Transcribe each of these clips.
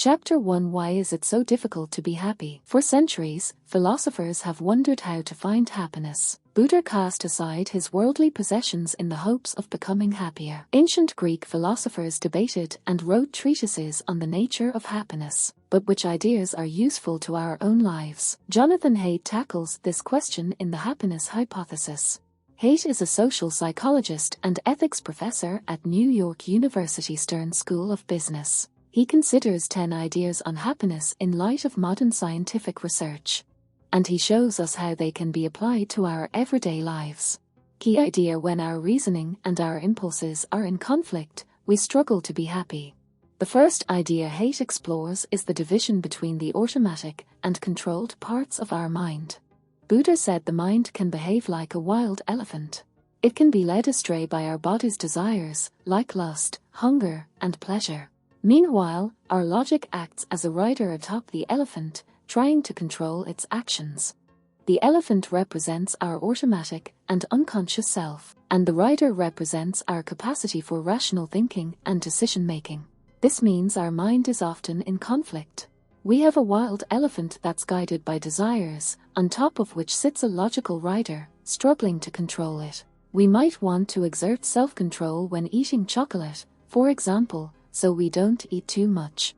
Chapter 1: Why is it so difficult to be happy? For centuries, philosophers have wondered how to find happiness. Buddha cast aside his worldly possessions in the hopes of becoming happier. Ancient Greek philosophers debated and wrote treatises on the nature of happiness. But which ideas are useful to our own lives? Jonathan Haidt tackles this question in the happiness hypothesis. Haidt is a social psychologist and ethics professor at New York University Stern School of Business. He considers 10 ideas on happiness in light of modern scientific research. And he shows us how they can be applied to our everyday lives. Key idea: when our reasoning and our impulses are in conflict, we struggle to be happy. The first idea Haidt explores is the division between the automatic and controlled parts of our mind. Buddha said the mind can behave like a wild elephant. It can be led astray by our body's desires, like lust, hunger, and pleasure. Meanwhile, our logic acts as a rider atop the elephant, trying to control its actions. The elephant represents our automatic and unconscious self, and the rider represents our capacity for rational thinking and decision-making. This means our mind is often in conflict. We have a wild elephant that's guided by desires, on top of which sits a logical rider, struggling to control it. We might want to exert self-control when eating chocolate, for example, so we don't eat too much.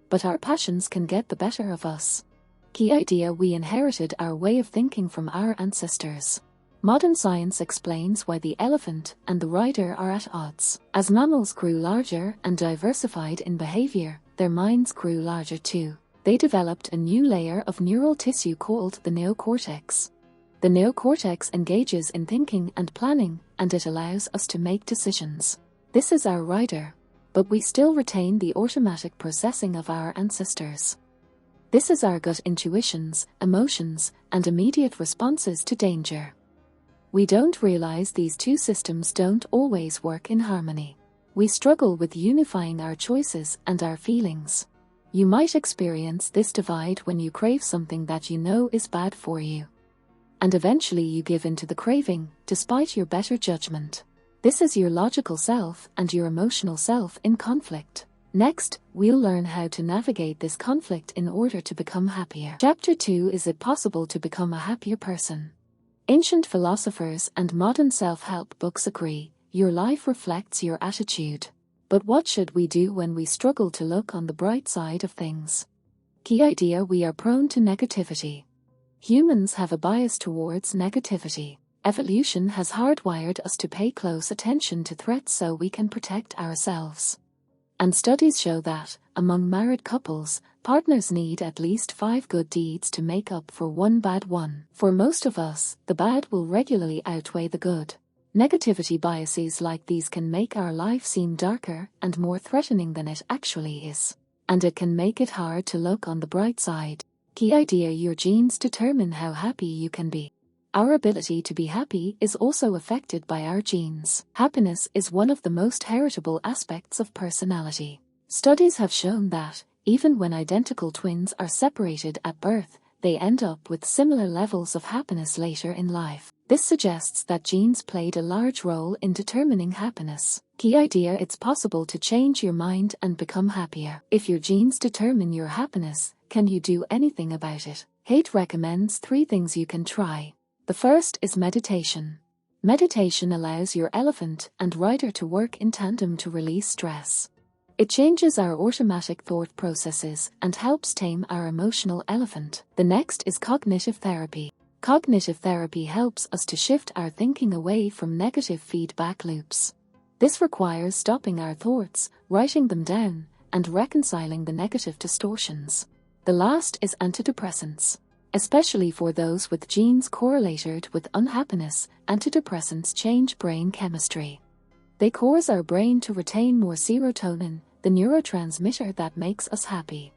But our passions can get the better of us. Key idea: we inherited our way of thinking from our ancestors. Modern science explains why the elephant and the rider are at odds. As mammals grew larger and diversified in behavior, their minds grew larger too. They developed a new layer of neural tissue called the neocortex. The neocortex engages in thinking and planning, and it allows us to make decisions. This is our rider. But we still retain the automatic processing of our ancestors. This is our gut intuitions, emotions, and immediate responses to danger. We don't realize these two systems don't always work in harmony. We struggle with unifying our choices and our feelings. You might experience this divide when you crave something that you know is bad for you. And eventually you give in to the craving, despite your better judgment. This is your logical self and your emotional self in conflict. Next, we'll learn how to navigate this conflict in order to become happier. Chapter 2: Is it possible to become a happier person? Ancient philosophers and modern self-help books agree, your life reflects your attitude. But what should we do when we struggle to look on the bright side of things? Key idea: we are prone to negativity. Humans have a bias towards negativity. Evolution has hardwired us to pay close attention to threats so we can protect ourselves. And studies show that, among married couples, partners need at least 5 good deeds to make up for one bad one. For most of us, the bad will regularly outweigh the good. Negativity biases like these can make our life seem darker and more threatening than it actually is. And it can make it hard to look on the bright side. Key idea: your genes determine how happy you can be. Our ability to be happy is also affected by our genes. Happiness is one of the most heritable aspects of personality. Studies have shown that, even when identical twins are separated at birth, they end up with similar levels of happiness later in life. This suggests that genes played a large role in determining happiness. Key idea: it's possible to change your mind and become happier. If your genes determine your happiness, can you do anything about it? Haidt recommends 3 things you can try. The first is meditation. Meditation allows your elephant and rider to work in tandem to release stress. It changes our automatic thought processes and helps tame our emotional elephant. The next is cognitive therapy. Cognitive therapy helps us to shift our thinking away from negative feedback loops. This requires stopping our thoughts, writing them down, and reconciling the negative distortions. The last is antidepressants. Especially for those with genes correlated with unhappiness, antidepressants change brain chemistry. They cause our brain to retain more serotonin, the neurotransmitter that makes us happy.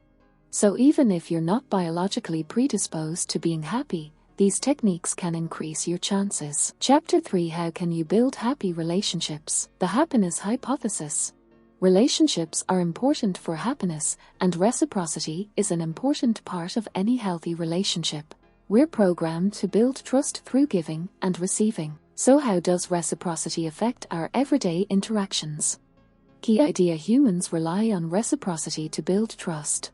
So even if you're not biologically predisposed to being happy, these techniques can increase your chances. Chapter 3: How can you build happy relationships? The happiness hypothesis. Relationships are important for happiness, and reciprocity is an important part of any healthy relationship. We're programmed to build trust through giving and receiving. So how does reciprocity affect our everyday interactions? Key idea: humans rely on reciprocity to build trust.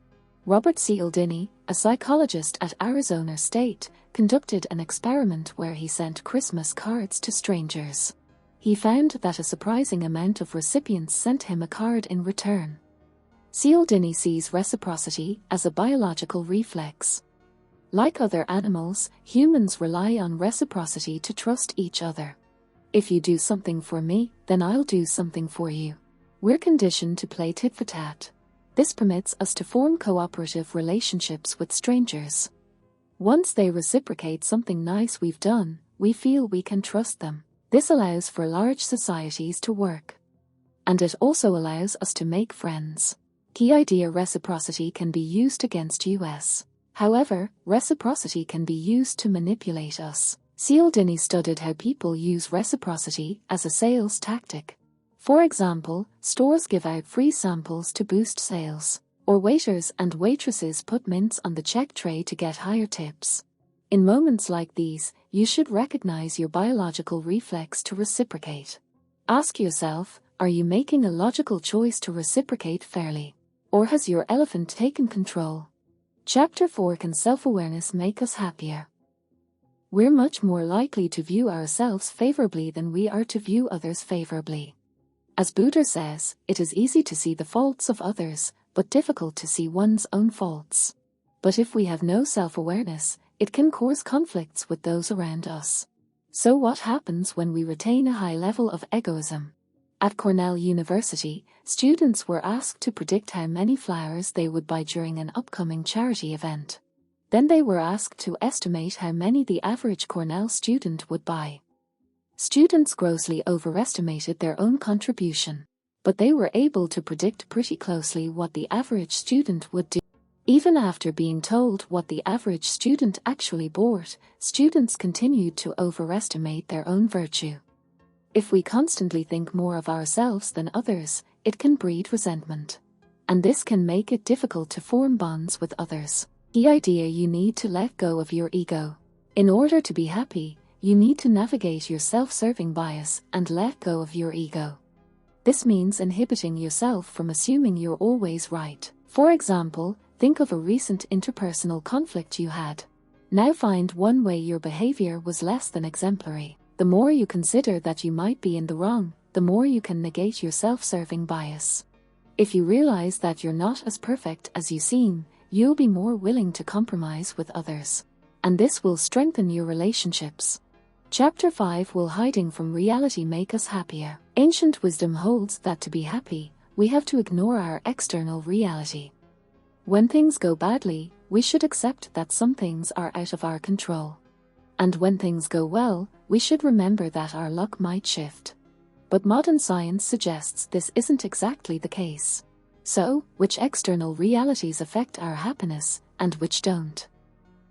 Robert Cialdini, a psychologist at Arizona State, conducted an experiment where he sent Christmas cards to strangers. He found that a surprising amount of recipients sent him a card in return. Cialdini sees reciprocity as a biological reflex. Like other animals, humans rely on reciprocity to trust each other. If you do something for me, then I'll do something for you. We're conditioned to play tit for tat. This permits us to form cooperative relationships with strangers. Once they reciprocate something nice we've done, we feel we can trust them. This allows for large societies to work. And it also allows us to make friends. Key idea: reciprocity can be used against us. However, reciprocity can be used to manipulate us. Cialdini studied how people use reciprocity as a sales tactic. For example, stores give out free samples to boost sales, or waiters and waitresses put mints on the check tray to get higher tips. In moments like these, you should recognize your biological reflex to reciprocate. Ask yourself, are you making a logical choice to reciprocate fairly? Or has your elephant taken control? Chapter 4: Can self-awareness make us happier? We're much more likely to view ourselves favorably than we are to view others favorably. As Buddha says, it is easy to see the faults of others, but difficult to see one's own faults. But if we have no self-awareness, it can cause conflicts with those around us. So what happens when we retain a high level of egoism? At Cornell University, students were asked to predict how many flowers they would buy during an upcoming charity event. Then they were asked to estimate how many the average Cornell student would buy. Students grossly overestimated their own contribution, but they were able to predict pretty closely what the average student would do. Even after being told what the average student actually bought, students continued to overestimate their own virtue. If we constantly think more of ourselves than others, it can breed resentment. And this can make it difficult to form bonds with others. The idea: you need to let go of your ego. In order to be happy, you need to navigate your self-serving bias and let go of your ego. This means inhibiting yourself from assuming you're always right. For example, think of a recent interpersonal conflict you had. Now find one way your behavior was less than exemplary. The more you consider that you might be in the wrong, the more you can negate your self-serving bias. If you realize that you're not as perfect as you seem, you'll be more willing to compromise with others. And this will strengthen your relationships. Chapter 5: Will hiding from reality make us happier? Ancient wisdom holds that to be happy, we have to ignore our external reality. When things go badly, we should accept that some things are out of our control. And when things go well, we should remember that our luck might shift. But modern science suggests this isn't exactly the case. So, which external realities affect our happiness, and which don't?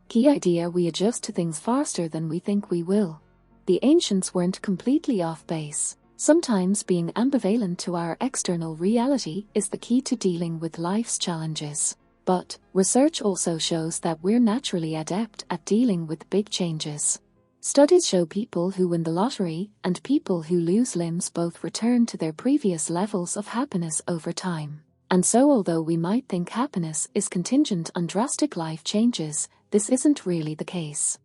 Key idea: we adjust to things faster than we think we will. The ancients weren't completely off base. Sometimes being ambivalent to our external reality is the key to dealing with life's challenges. But research also shows that we're naturally adept at dealing with big changes. Studies show people who win the lottery and people who lose limbs both return to their previous levels of happiness over time. And so although we might think happiness is contingent on drastic life changes, this isn't really the case.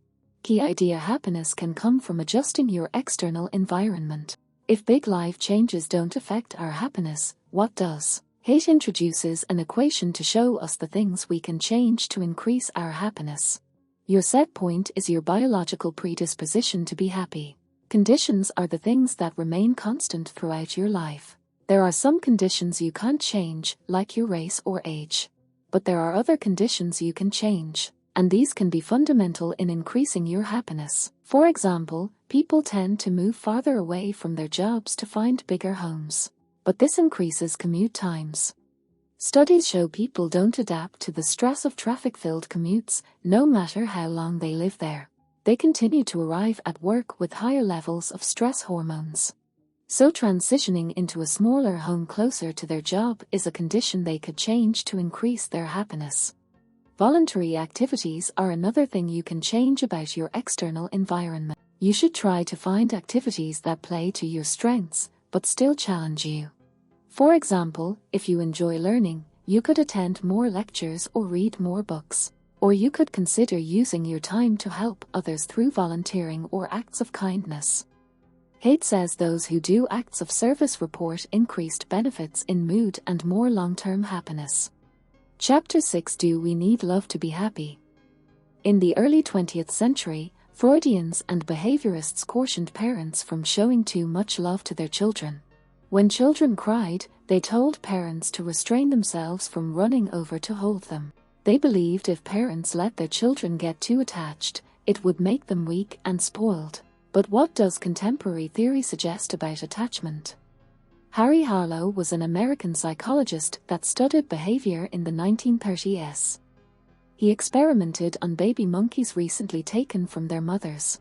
Key idea: happiness can come from adjusting your external environment. If big life changes don't affect our happiness, what does? Haidt introduces an equation to show us the things we can change to increase our happiness. Your set point is your biological predisposition to be happy. Conditions are the things that remain constant throughout your life. There are some conditions you can't change, like your race or age. But there are other conditions you can change, and these can be fundamental in increasing your happiness. For example, people tend to move farther away from their jobs to find bigger homes. But this increases commute times. Studies show people don't adapt to the stress of traffic-filled commutes, no matter how long they live there. They continue to arrive at work with higher levels of stress hormones. So transitioning into a smaller home closer to their job is a condition they could change to increase their happiness. Voluntary activities are another thing you can change about your external environment. You should try to find activities that play to your strengths, but still challenge you. For example, if you enjoy learning, you could attend more lectures or read more books. Or you could consider using your time to help others through volunteering or acts of kindness. Haidt says those who do acts of service report increased benefits in mood and more long-term happiness. Chapter 6: Do we need love to be happy? In the early 20th century, Freudians and behaviorists cautioned parents from showing too much love to their children. When children cried, they told parents to restrain themselves from running over to hold them. They believed if parents let their children get too attached, it would make them weak and spoiled. But what does contemporary theory suggest about attachment? Harry Harlow was an American psychologist that studied behavior in the 1930s. He experimented on baby monkeys recently taken from their mothers.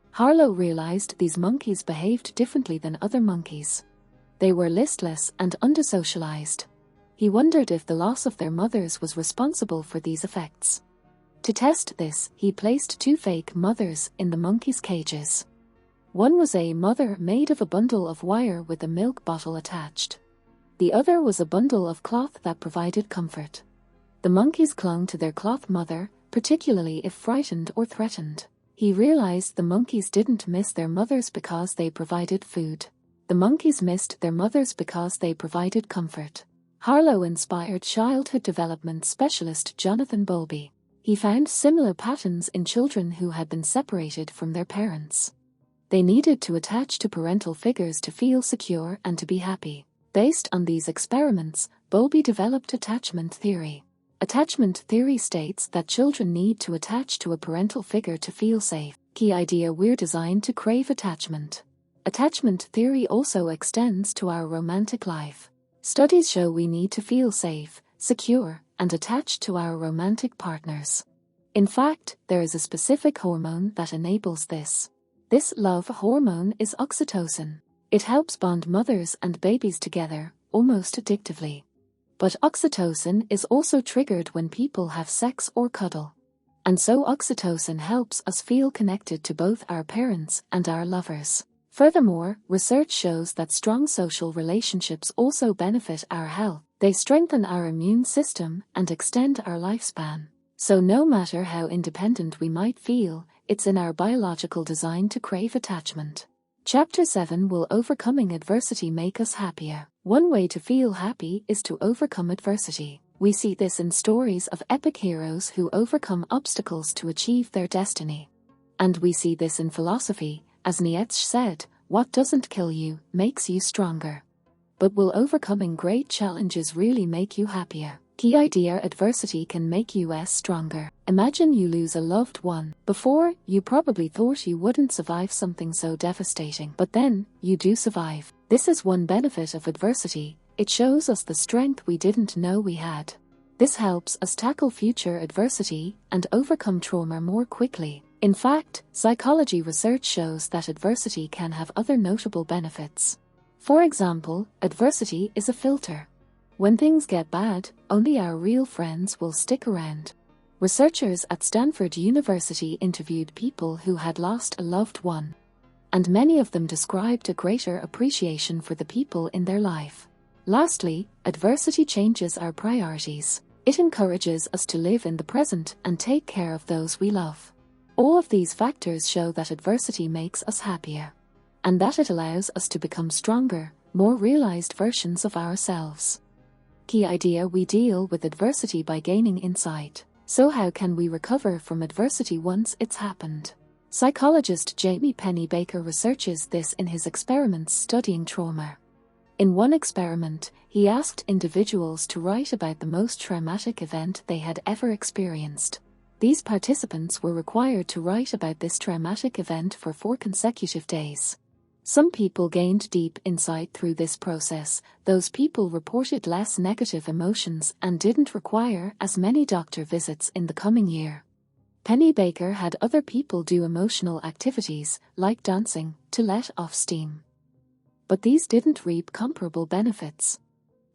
Harlow realized these monkeys behaved differently than other monkeys. They were listless and under-socialized. He wondered if the loss of their mothers was responsible for these effects. To test this, he placed two fake mothers in the monkeys' cages. One was a mother made of a bundle of wire with a milk bottle attached. The other was a bundle of cloth that provided comfort. The monkeys clung to their cloth mother, particularly if frightened or threatened. He realized the monkeys didn't miss their mothers because they provided food. The monkeys missed their mothers because they provided comfort. Harlow inspired childhood development specialist Jonathan Haidt. He found similar patterns in children who had been separated from their parents. They needed to attach to parental figures to feel secure and to be happy. Based on these experiments, Bowlby developed attachment theory. Attachment theory states that children need to attach to a parental figure to feel safe. Key idea: we're designed to crave attachment. Attachment theory also extends to our romantic life. Studies show we need to feel safe, secure, and attached to our romantic partners. In fact, there is a specific hormone that enables this. This love hormone is oxytocin. It helps bond mothers and babies together, almost addictively. But oxytocin is also triggered when people have sex or cuddle. And so oxytocin helps us feel connected to both our parents and our lovers. Furthermore, research shows that strong social relationships also benefit our health. They strengthen our immune system and extend our lifespan. So no matter how independent we might feel, it's in our biological design to crave attachment. Chapter 7: Will overcoming adversity make us happier? One way to feel happy is to overcome adversity. We see this in stories of epic heroes who overcome obstacles to achieve their destiny. And we see this in philosophy. As Nietzsche said, what doesn't kill you makes you stronger. But will overcoming great challenges really make you happier? Key idea: adversity can make you stronger. Imagine you lose a loved one. Before, you probably thought you wouldn't survive something so devastating. But then, you do survive. This is one benefit of adversity: it shows us the strength we didn't know we had. This helps us tackle future adversity and overcome trauma more quickly. In fact, psychology research shows that adversity can have other notable benefits. For example, adversity is a filter. When things get bad, only our real friends will stick around. Researchers at Stanford University interviewed people who had lost a loved one. And many of them described a greater appreciation for the people in their life. Lastly, adversity changes our priorities. It encourages us to live in the present and take care of those we love. All of these factors show that adversity makes us happier, and that it allows us to become stronger, more realized versions of ourselves. Key idea: we deal with adversity by gaining insight. So how can we recover from adversity once it's happened? Psychologist Jamie Pennebaker researches this in his experiments studying trauma. In one experiment, he asked individuals to write about the most traumatic event they had ever experienced. These participants were required to write about this traumatic event for 4 consecutive days. Some people gained deep insight through this process. Those people reported less negative emotions and didn't require as many doctor visits in the coming year. Pennebaker had other people do emotional activities, like dancing, to let off steam. But these didn't reap comparable benefits.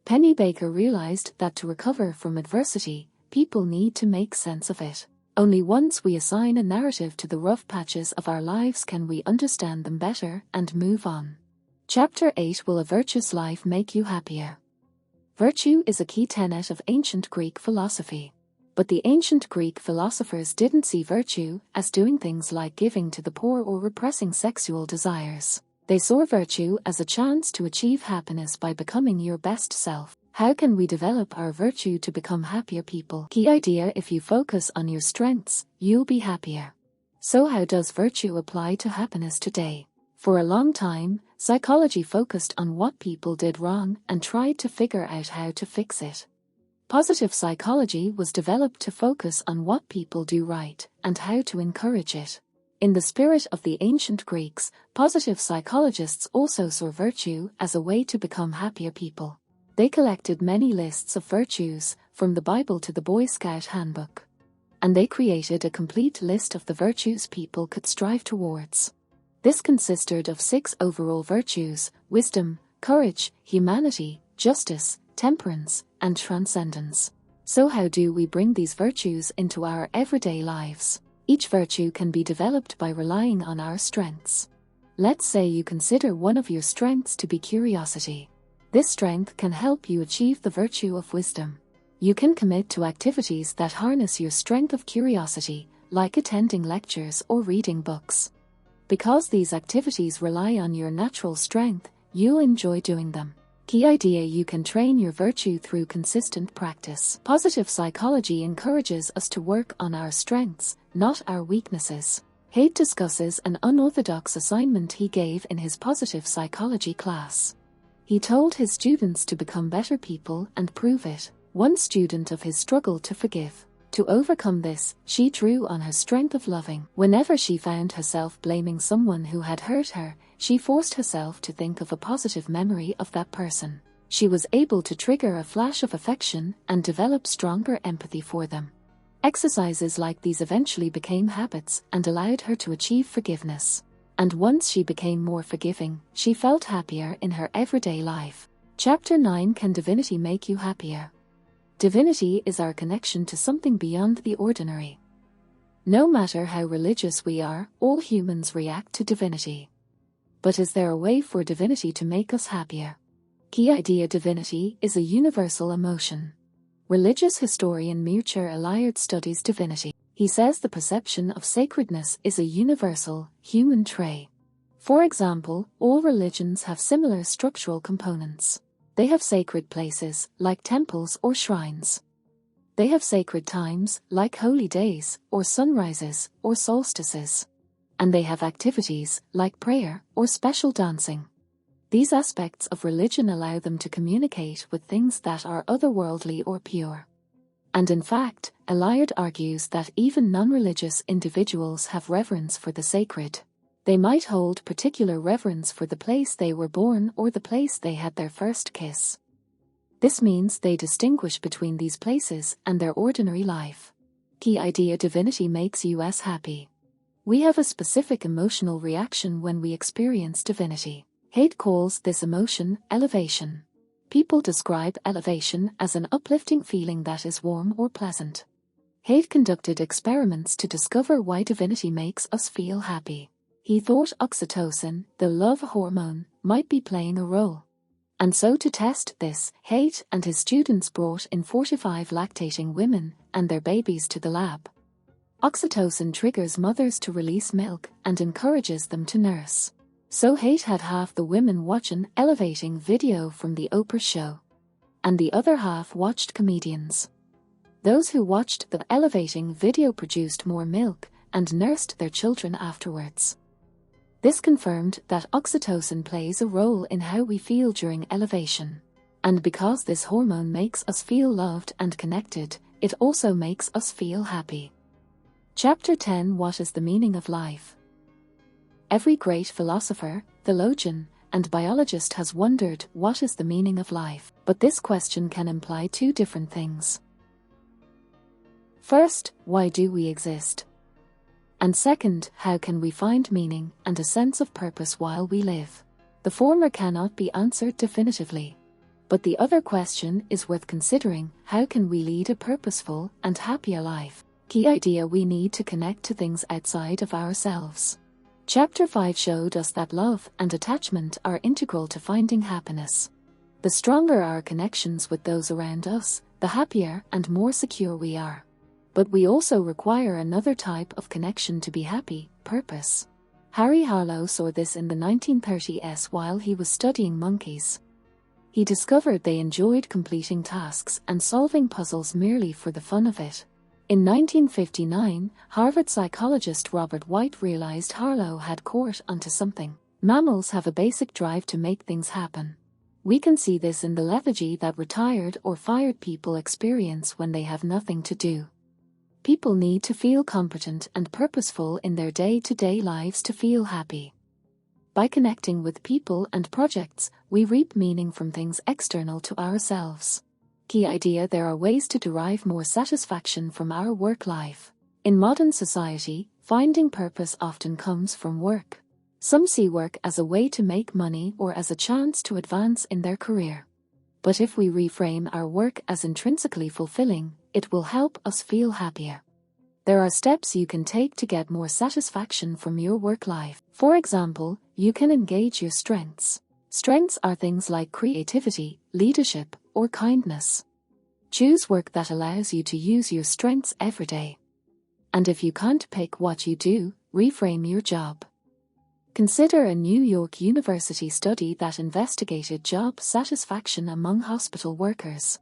Pennebaker realized that to recover from adversity, people need to make sense of it. Only once we assign a narrative to the rough patches of our lives can we understand them better and move on. Chapter 8: Will a virtuous life make you happier? Virtue is a key tenet of ancient Greek philosophy. But the ancient Greek philosophers didn't see virtue as doing things like giving to the poor or repressing sexual desires. They saw virtue as a chance to achieve happiness by becoming your best self. How can we develop our virtue to become happier people? Key idea: if you focus on your strengths, you'll be happier. So how does virtue apply to happiness today? For a long time, psychology focused on what people did wrong and tried to figure out how to fix it. Positive psychology was developed to focus on what people do right and how to encourage it. In the spirit of the ancient Greeks, positive psychologists also saw virtue as a way to become happier people. They collected many lists of virtues, from the Bible to the Boy Scout handbook. And they created a complete list of the virtues people could strive towards. This consisted of 6 overall virtues: wisdom, courage, humanity, justice, temperance, and transcendence. So how do we bring these virtues into our everyday lives? Each virtue can be developed by relying on our strengths. Let's say you consider one of your strengths to be curiosity. This strength can help you achieve the virtue of wisdom. You can commit to activities that harness your strength of curiosity, like attending lectures or reading books. Because these activities rely on your natural strength, you'll enjoy doing them. Key idea: you can train your virtue through consistent practice. Positive psychology encourages us to work on our strengths, not our weaknesses. Haidt discusses an unorthodox assignment he gave in his positive psychology class. He told his students to become better people and prove it. One student of his struggled to forgive. To overcome this, she drew on her strength of loving. Whenever she found herself blaming someone who had hurt her, she forced herself to think of a positive memory of that person. She was able to trigger a flash of affection and develop stronger empathy for them. Exercises like these eventually became habits and allowed her to achieve forgiveness. And once she became more forgiving, she felt happier in her everyday life. Chapter 9: Can divinity make you happier? Divinity is our connection to something beyond the ordinary. No matter how religious we are, all humans react to divinity. But is there a way for divinity to make us happier? Key idea: divinity is a universal emotion. Religious historian Mircea Eliade studies divinity. He says the perception of sacredness is a universal, human trait. For example, all religions have similar structural components. They have sacred places, like temples or shrines. They have sacred times, like holy days, or sunrises, or solstices. And they have activities, like prayer, or special dancing. These aspects of religion allow them to communicate with things that are otherworldly or pure. And in fact, Eliade argues that even non-religious individuals have reverence for the sacred. They might hold particular reverence for the place they were born or the place they had their first kiss. This means they distinguish between these places and their ordinary life. Key idea: divinity makes us happy. We have a specific emotional reaction when we experience divinity. Haidt calls this emotion elevation. People describe elevation as an uplifting feeling that is warm or pleasant. Haidt conducted experiments to discover why divinity makes us feel happy. He thought oxytocin, the love hormone, might be playing a role. And so to test this, Haidt and his students brought in 45 lactating women and their babies to the lab. Oxytocin triggers mothers to release milk and encourages them to nurse. So Haidt had half the women watch an elevating video from the Oprah show. And the other half watched comedians. Those who watched the elevating video produced more milk and nursed their children afterwards. This confirmed that oxytocin plays a role in how we feel during elevation. And because this hormone makes us feel loved and connected, it also makes us feel happy. Chapter 10: What is the meaning of life? Every great philosopher, theologian, and biologist has wondered what is the meaning of life. But this question can imply 2 different things. First, why do we exist? And second, how can we find meaning and a sense of purpose while we live? The former cannot be answered definitively. But the other question is worth considering: how can we lead a purposeful and happier life? Key idea: we need to connect to things outside of ourselves. Chapter 5 showed us that love and attachment are integral to finding happiness. The stronger our connections with those around us, the happier and more secure we are. But we also require another type of connection to be happy: purpose. Harry Harlow saw this in the 1930s while he was studying monkeys. He discovered they enjoyed completing tasks and solving puzzles merely for the fun of it. In 1959, Harvard psychologist Robert White realized Harlow had caught onto something. Mammals have a basic drive to make things happen. We can see this in the lethargy that retired or fired people experience when they have nothing to do. People need to feel competent and purposeful in their day-to-day lives to feel happy. By connecting with people and projects, we reap meaning from things external to ourselves. Key idea: there are ways to derive more satisfaction from our work life. In modern society, finding purpose often comes from work. Some see work as a way to make money or as a chance to advance in their career. But if we reframe our work as intrinsically fulfilling, it will help us feel happier. There are steps you can take to get more satisfaction from your work life. For example, you can engage your strengths. Strengths are things like creativity, leadership, or kindness. Choose work that allows you to use your strengths every day. And if you can't pick what you do, reframe your job. Consider a New York University study that investigated job satisfaction among hospital workers.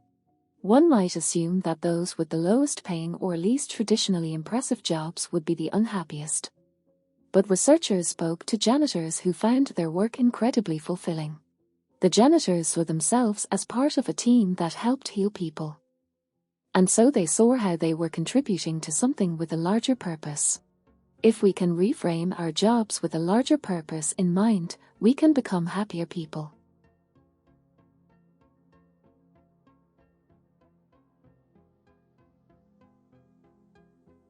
One might assume that those with the lowest paying or least traditionally impressive jobs would be the unhappiest. But researchers spoke to janitors who found their work incredibly fulfilling. The janitors saw themselves as part of a team that helped heal people. And so they saw how they were contributing to something with a larger purpose. If we can reframe our jobs with a larger purpose in mind, we can become happier people.